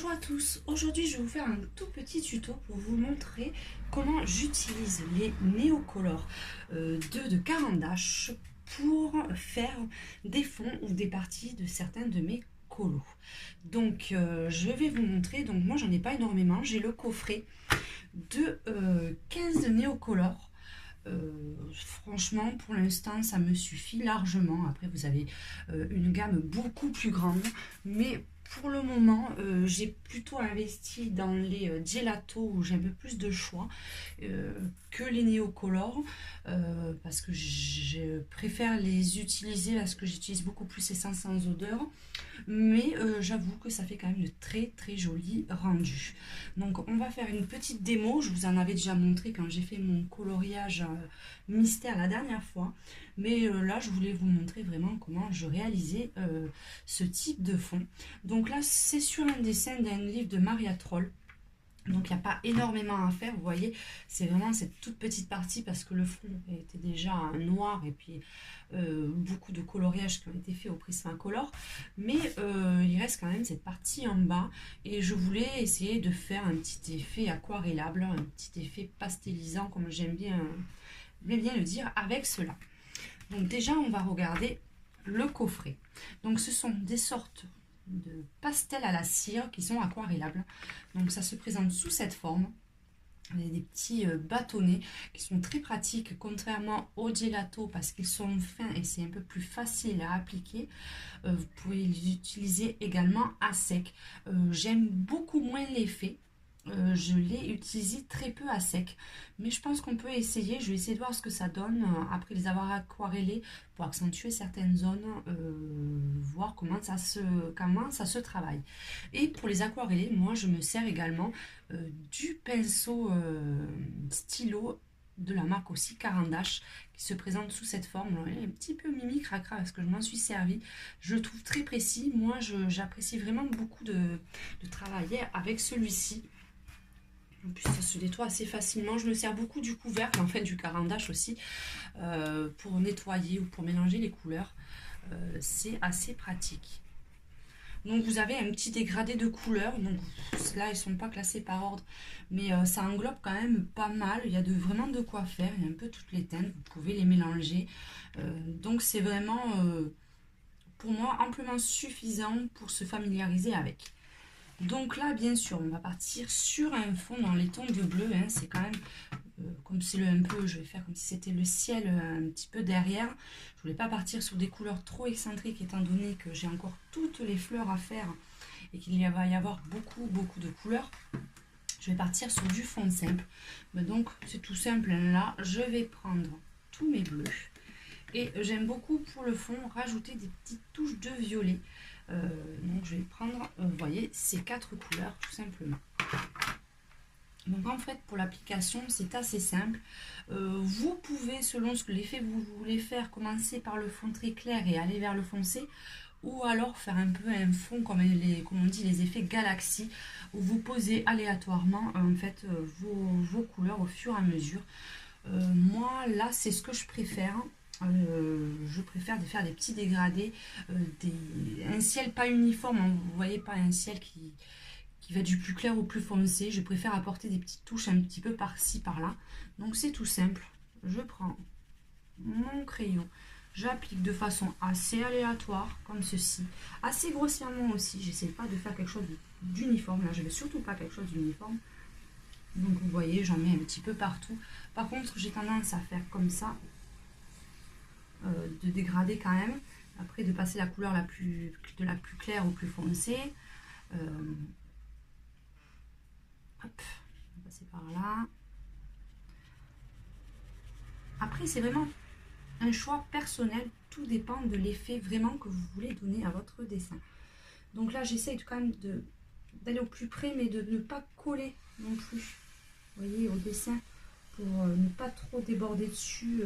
Bonjour à tous, aujourd'hui je vais vous faire un tout petit tuto pour vous montrer comment j'utilise les néocolores de Caran d'Ache pour faire des fonds ou des parties de certains de mes colos. Donc je vais vous montrer, donc moi j'en ai pas énormément, j'ai le coffret de 15 néocolores. Franchement pour l'instant ça me suffit largement. Après vous avez une gamme beaucoup plus grande, mais pour le moment j'ai plutôt investi dans les gelatos où j'ai un peu plus de choix que les néocolores parce que je préfère les utiliser parce que j'utilise beaucoup plus essence sans odeur, mais j'avoue que ça fait quand même de très très jolis rendus. Donc on va faire une petite démo. Je vous en avais déjà montré quand j'ai fait mon coloriage mystère la dernière fois, mais là je voulais vous montrer vraiment comment je réalisais ce type de fond. Donc là c'est sur un dessin d'un livre de Maria Troll. Donc il n'y a pas énormément à faire, vous voyez, c'est vraiment cette toute petite partie parce que le fond était déjà noir et puis beaucoup de coloriages qui ont été faits au Prismacolor, mais il reste quand même cette partie en bas et je voulais essayer de faire un petit effet aquarellable, un petit effet pastelisant comme j'aime bien le dire avec cela. Donc déjà on va regarder le coffret. Donc ce sont des sortes de pastels à la cire qui sont aquarellables. Donc ça se présente sous cette forme. Des petits bâtonnets qui sont très pratiques contrairement aux gelato parce qu'ils sont fins et c'est un peu plus facile à appliquer. Vous pouvez les utiliser également à sec. J'aime beaucoup moins l'effet. Je l'ai utilisé très peu à sec, mais je pense qu'on peut essayer. Je vais essayer de voir ce que ça donne après les avoir aquarellés pour accentuer certaines zones, voir comment ça se travaille. Et pour les aquareller, moi je me sers également du pinceau stylo de la marque aussi Caran d'Ache qui se présente sous cette forme. Alors, il est un petit peu mimi cracra parce que je m'en suis servi. Je le trouve très précis. Moi j'apprécie vraiment beaucoup de travailler avec celui-ci. En plus, ça se nettoie assez facilement. Je me sers beaucoup du couvercle, en fait, du Caran d'Ache aussi, pour nettoyer ou pour mélanger les couleurs. C'est assez pratique. Donc, vous avez un petit dégradé de couleurs. Donc, là, ils ne sont pas classés par ordre, mais ça englobe quand même pas mal. Il y a vraiment de quoi faire. Il y a un peu toutes les teintes. Vous pouvez les mélanger. Donc, c'est vraiment, pour moi, amplement suffisant pour se familiariser avec. Donc là, bien sûr, on va partir sur un fond dans les tons de bleu. Hein, c'est quand même, comme c'est un peu, je vais faire comme si c'était le ciel un petit peu derrière. Je voulais pas partir sur des couleurs trop excentriques étant donné que j'ai encore toutes les fleurs à faire et qu'il va y avoir beaucoup de couleurs. Je vais partir sur du fond simple. Mais donc, c'est tout simple. Là, je vais prendre tous mes bleus. Et j'aime beaucoup pour le fond rajouter des petites touches de violet. Donc je vais prendre, vous voyez, ces 4 couleurs tout simplement. Donc en fait pour l'application c'est assez simple. Vous pouvez selon ce que l'effet que vous voulez faire commencer par le fond très clair et aller vers le foncé, ou alors faire un peu un fond comme on dit les effets galaxie où vous posez aléatoirement en fait vos couleurs au fur et à mesure. Moi là c'est ce que je préfère. Je préfère de faire des petits dégradés, un ciel pas uniforme, hein, vous voyez, pas un ciel qui va du plus clair au plus foncé. Je préfère apporter des petites touches un petit peu par-ci par-là. Donc c'est tout simple, je prends mon crayon, j'applique de façon assez aléatoire comme ceci, assez grossièrement aussi. J'essaie pas de faire quelque chose d'uniforme, là je veux surtout pas quelque chose d'uniforme. Donc vous voyez, j'en mets un petit peu partout. Par contre j'ai tendance à faire comme ça, de dégrader quand même, après de passer la couleur de la plus claire au plus foncé. Hop, on va passer par là. D'après c'est vraiment un choix personnel, tout dépend de l'effet vraiment que vous voulez donner à votre dessin. Donc là j'essaye quand même d'aller au plus près mais de ne pas coller non plus, vous voyez, au dessin, pour ne pas trop déborder dessus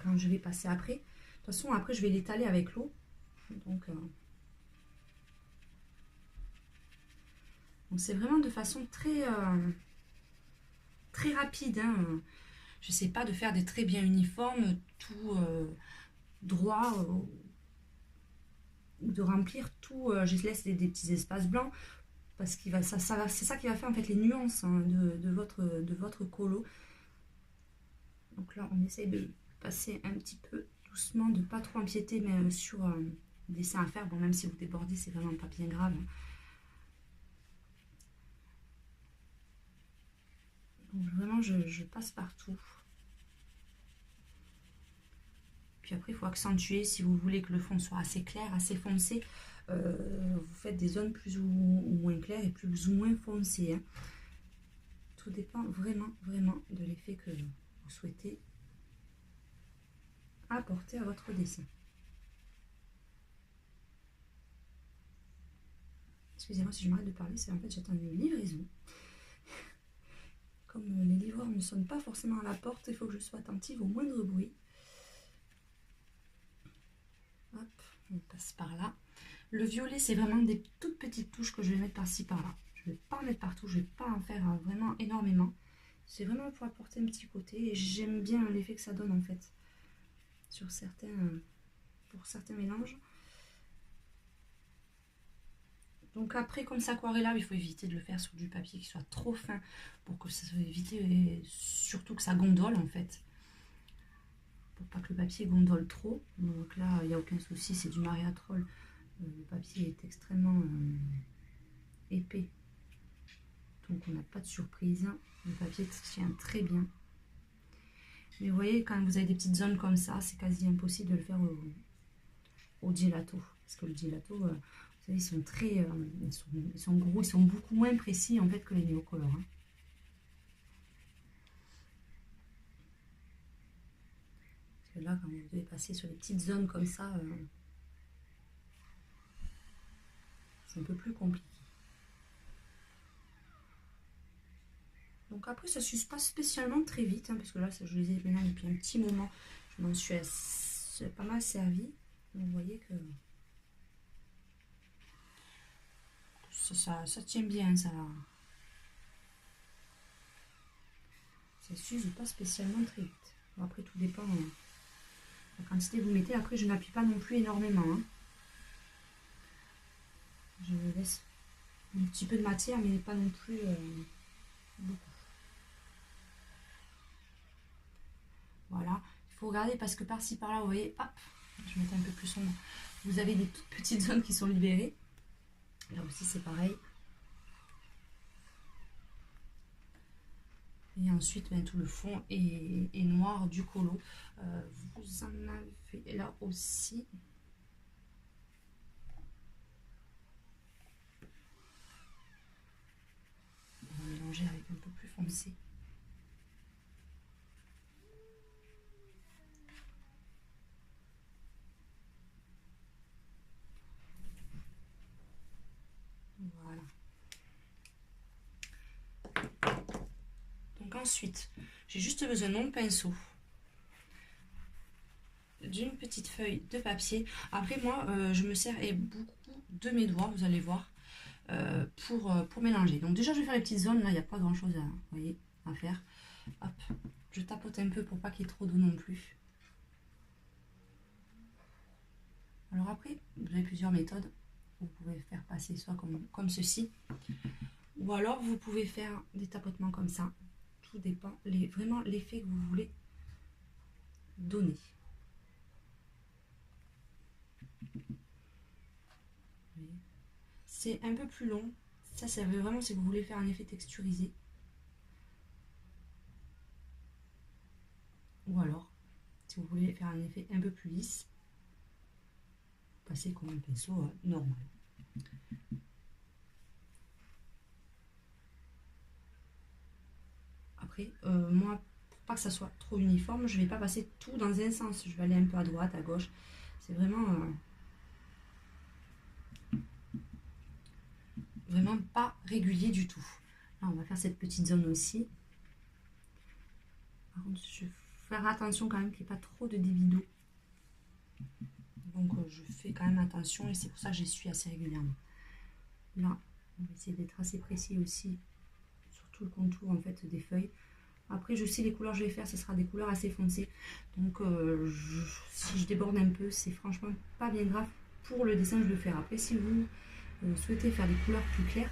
quand je vais passer après. De toute façon après je vais l'étaler avec l'eau, donc c'est vraiment de façon très très rapide, hein. Je sais pas de faire des traits bien uniformes, tout droit, ou de remplir tout. Je laisse des petits espaces blancs parce qu'il va, c'est ça qui va faire en fait les nuances hein, de votre colo. Donc là, on essaye de passer un petit peu doucement, de pas trop empiéter mais sur le dessin à faire. Bon, même si vous débordez, c'est vraiment pas bien grave. Donc vraiment, je passe partout. Puis après, il faut accentuer. Si vous voulez que le fond soit assez clair, assez foncé, vous faites des zones plus ou moins claires et plus ou moins foncées. Hein. Tout dépend vraiment, vraiment de l'effet que vous souhaitez apporter à votre dessin. Excusez-moi si je m'arrête de parler, c'est en fait j'attends une livraison. Comme les livreurs ne sonnent pas forcément à la porte, il faut que je sois attentive au moindre bruit. Hop, on passe par là. Le violet, c'est vraiment des toutes petites touches que je vais mettre par-ci, par-là. Je ne vais pas en mettre partout, je ne vais pas en faire vraiment énormément. C'est vraiment pour apporter un petit côté et j'aime bien l'effet que ça donne en fait sur pour certains mélanges. Donc après, comme ça aquarellable, il faut éviter de le faire sur du papier qui soit trop fin pour que ça soit évité et surtout que ça gondole en fait. Pour pas que le papier gondole trop. Donc là, il n'y a aucun souci, c'est du Mariatrol. Le papier est extrêmement épais. Donc on n'a pas de surprise. Le papier tient très bien. Mais vous voyez, quand vous avez des petites zones comme ça, c'est quasi impossible de le faire au gelato. Parce que le gelato, vous savez, ils sont très, ils sont gros, ils sont beaucoup moins précis en fait que les néocolores. Hein. Parce que là, quand vous devez passer sur les petites zones comme ça, c'est un peu plus compliqué. Donc après, ça ne s'use pas spécialement très vite, hein, parce que là, je les ai maintenant depuis un petit moment. Je m'en suis pas mal servi. Donc vous voyez que ça tient bien, ça s'use pas spécialement très vite. Bon, après, tout dépend de la quantité que vous mettez. Après, je n'appuie pas non plus énormément. Hein. Je laisse un petit peu de matière, mais pas non plus beaucoup. Voilà, il faut regarder parce que par-ci par-là, vous voyez, hop, je vais mettre un peu plus sombre. Vous avez des toutes petites zones qui sont libérées. Là aussi, c'est pareil. Et ensuite, ben, tout le fond est noir du colo. Vous en avez là aussi. On va mélanger avec un peu plus foncé. Voilà. Donc ensuite, j'ai juste besoin de mon pinceau, d'une petite feuille de papier. Après moi, je me sers beaucoup de mes doigts, vous allez voir, pour mélanger. Donc déjà, je vais faire les petites zones. Là, il n'y a pas grand chose à faire. Hop, je tapote un peu pour pas qu'il y ait trop d'eau non plus. Alors après, vous avez plusieurs méthodes. Vous pouvez faire passer soit comme ceci, ou alors vous pouvez faire des tapotements comme ça. Tout dépend vraiment l'effet que vous voulez donner. C'est un peu plus long. Ça veut vraiment si vous voulez faire un effet texturisé. Ou alors, si vous voulez faire un effet un peu plus lisse, passez comme un pinceau normal. Après, moi, pour pas que ça soit trop uniforme, je vais pas passer tout dans un sens. Je vais aller un peu à droite, à gauche. C'est vraiment pas régulier du tout. Là, on va faire cette petite zone aussi. Par contre, je vais faire attention quand même qu'il n'y ait pas trop de débit d'eau. Donc, je fais quand même attention et c'est pour ça que j'essuie assez régulièrement. Là, on va essayer d'être assez précis aussi sur tout le contour en fait des feuilles. Après, je sais les couleurs que je vais faire, ce sera des couleurs assez foncées. Donc, si je déborde un peu, c'est franchement pas bien grave pour le dessin que je vais faire. Après, si vous souhaitez faire des couleurs plus claires,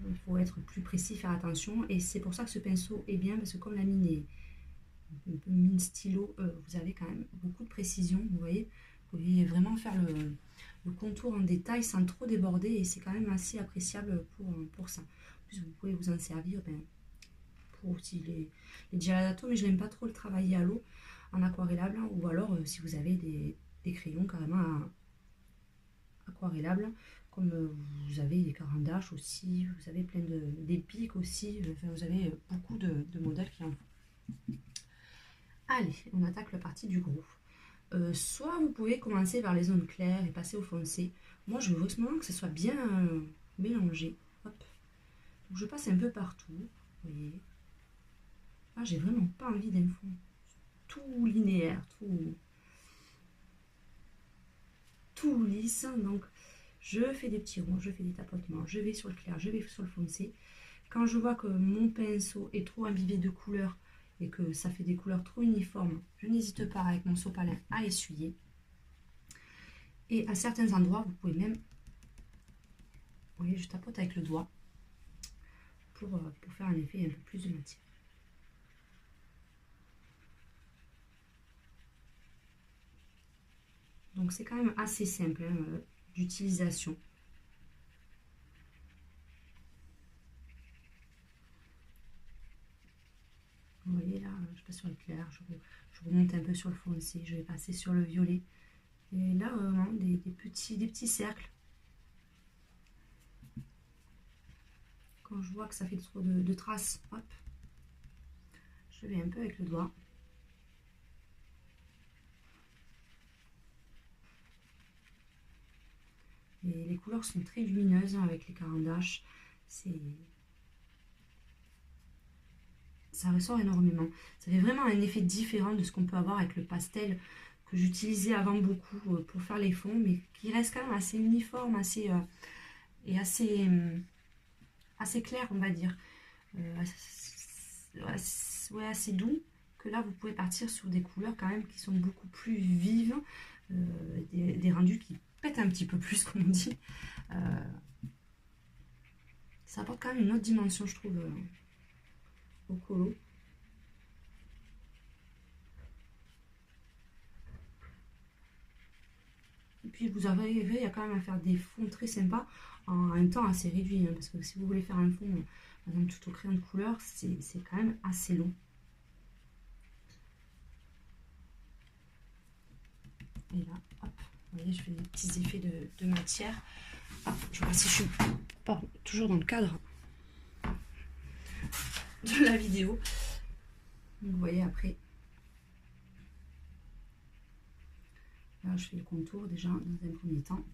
il faut être plus précis, faire attention. Et c'est pour ça que ce pinceau est bien, parce que comme la mine est un peu mine stylo, vous avez quand même beaucoup de précision. Vous voyez, vous pouvez vraiment faire le contour en détail sans trop déborder, et c'est quand même assez appréciable pour ça. En plus, vous pouvez vous en servir pour aussi les gelato, mais je n'aime pas trop le travailler à l'eau, en aquarellable, ou alors si vous avez des crayons carrément aquarellables, comme vous avez des caran d'âge aussi, vous avez plein des pics aussi, enfin, vous avez beaucoup de modèles qui en font. Allez, on attaque la partie du gros. Soit vous pouvez commencer vers les zones claires et passer au foncé. Moi, je veux vraiment que ce soit bien mélangé. Hop. Donc, je passe un peu partout. Vous voyez. Là, j'ai vraiment pas envie d'un fond tout linéaire, tout lisse. Donc, je fais des petits ronds, je fais des tapotements, je vais sur le clair, je vais sur le foncé. Quand je vois que mon pinceau est trop imbibé de couleurs et que ça fait des couleurs trop uniformes, je n'hésite pas avec mon sopalin à essuyer. Et à certains endroits, vous pouvez même, vous voyez, je tapote avec le doigt pour faire un effet un peu plus de matière. Donc c'est quand même assez simple hein, d'utilisation. Vous voyez là, je passe sur le clair, je remonte un peu sur le foncé, je vais passer sur le violet. Et là, vraiment, des petits cercles. Quand je vois que ça fait trop de traces, hop, je vais un peu avec le doigt. Et les couleurs sont très lumineuses hein, avec les caran d'âge. Ça ressort énormément. Ça fait vraiment un effet différent de ce qu'on peut avoir avec le pastel que j'utilisais avant beaucoup pour faire les fonds, mais qui reste quand même assez uniforme, assez clair, on va dire. Ouais, assez doux, que là vous pouvez partir sur des couleurs quand même qui sont beaucoup plus vives, des rendus qui pètent un petit peu plus comme on dit. Ça apporte quand même une autre dimension je trouve au colo. Et puis vous arrivez à quand même à faire des fonds très sympas en un temps assez réduit, hein, parce que si vous voulez faire un fond par exemple tout au crayon de couleur, c'est quand même assez long. Et là, hop, vous voyez, je fais des petits effets de matière. Hop, je vois si je suis toujours dans le cadre de la vidéo. Donc, vous voyez, après, là, je fais le contour déjà dans un premier temps.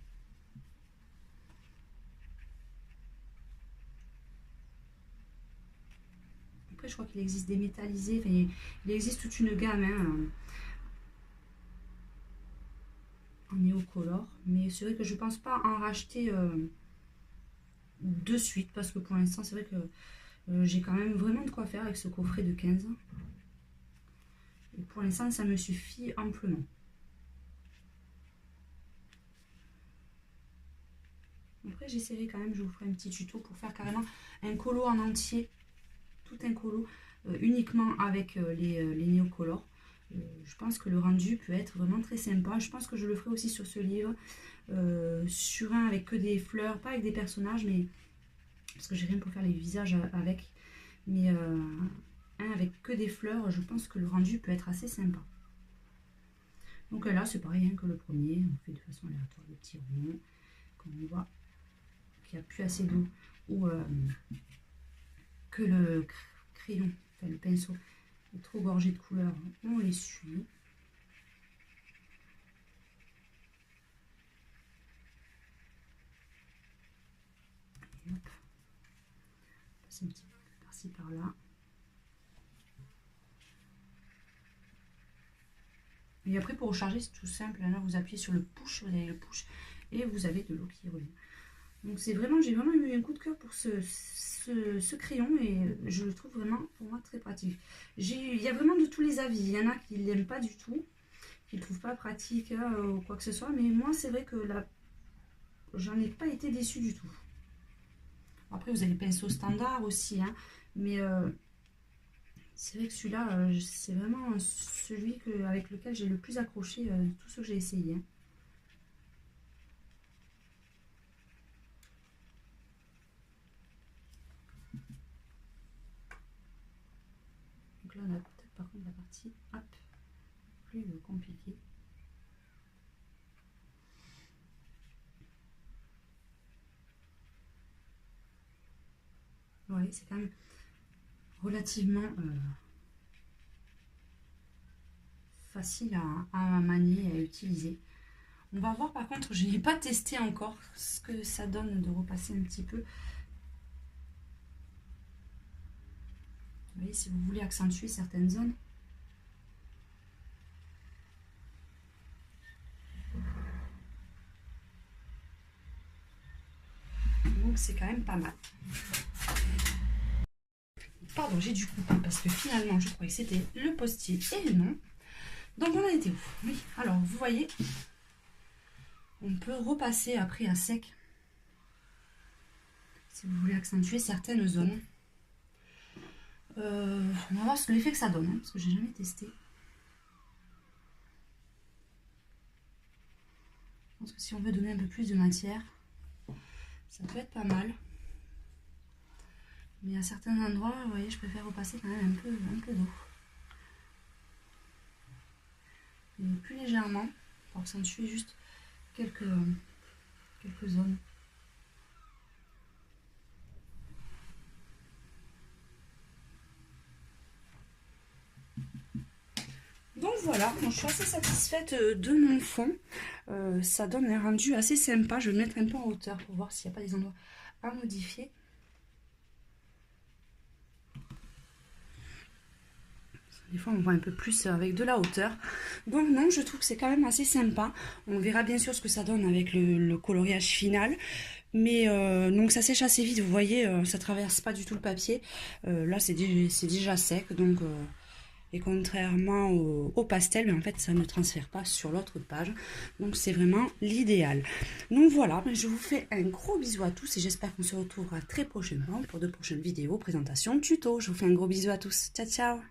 Après, je crois qu'il existe des métallisés, enfin, il existe toute une gamme hein, en néocolor, mais c'est vrai que je pense pas en racheter de suite, parce que pour l'instant, c'est vrai que j'ai quand même vraiment de quoi faire avec ce coffret de 15. Et pour l'instant, ça me suffit amplement. Après, j'essaierai quand même, je vous ferai un petit tuto pour faire carrément un colo en entier, tout un colo, uniquement avec les néocolores. Je pense que le rendu peut être vraiment très sympa. Je pense que je le ferai aussi sur ce livre, sur un avec que des fleurs, pas avec des personnages, mais parce que j'ai rien pour faire les visages avec, mais un avec que des fleurs, je pense que le rendu peut être assez sympa. Donc là, c'est pareil hein, que le premier, on fait de façon aléatoire des petits ronds, comme on voit qu'il n'y a plus assez d'eau, ou que le crayon, enfin le pinceau, est trop gorgé de couleurs, on l'essuie. Et hop, on passe un petit peu par-ci par-là. Et après pour recharger c'est tout simple, là vous appuyez sur le push, vous avez le push et vous avez de l'eau qui revient. Donc c'est vraiment, j'ai vraiment eu un coup de cœur pour ce crayon et je le trouve vraiment pour moi très pratique. Il y a vraiment de tous les avis, il y en a qui ne l'aiment pas du tout, qui ne le trouvent pas pratique ou quoi que ce soit, mais moi c'est vrai que là j'en ai pas été déçue du tout. Après, vous avez le pinceau standard aussi, hein, mais c'est vrai que celui-là, c'est vraiment celui avec lequel j'ai le plus accroché de tous ceux que j'ai essayé. Hein. Donc là, on a peut-être par contre la partie hop, plus compliquée. Oui, c'est quand même relativement facile à manier et à utiliser. On va voir par contre, je n'ai pas testé encore ce que ça donne de repasser un petit peu. Vous voyez, si vous voulez accentuer certaines zones. Donc c'est quand même pas mal. Pardon, j'ai dû couper parce que finalement je croyais que c'était le post-it et non. Donc on a été où? Oui, alors vous voyez, on peut repasser après à sec si vous voulez accentuer certaines zones. On va voir l'effet que ça donne, hein, parce que j'ai jamais testé. Je pense que si on veut donner un peu plus de matière, ça peut être pas mal. Mais à certains endroits, vous voyez, je préfère repasser quand même un peu d'eau. Plus légèrement, pour accentuer juste quelques zones. Donc voilà, je suis assez satisfaite de mon fond. Ça donne un rendu assez sympa. Je vais le mettre un peu en hauteur pour voir s'il n'y a pas des endroits à modifier. Des fois, on voit un peu plus avec de la hauteur. Donc non, je trouve que c'est quand même assez sympa. On verra bien sûr ce que ça donne avec le coloriage final. Mais donc ça sèche assez vite, vous voyez, ça traverse pas du tout le papier. Là, c'est déjà sec. Donc, et contrairement au pastel, mais en fait, ça ne transfère pas sur l'autre page. Donc c'est vraiment l'idéal. Donc voilà, je vous fais un gros bisou à tous et j'espère qu'on se retrouvera très prochainement pour de prochaines vidéos, présentations, tutos. Je vous fais un gros bisou à tous. Ciao, ciao!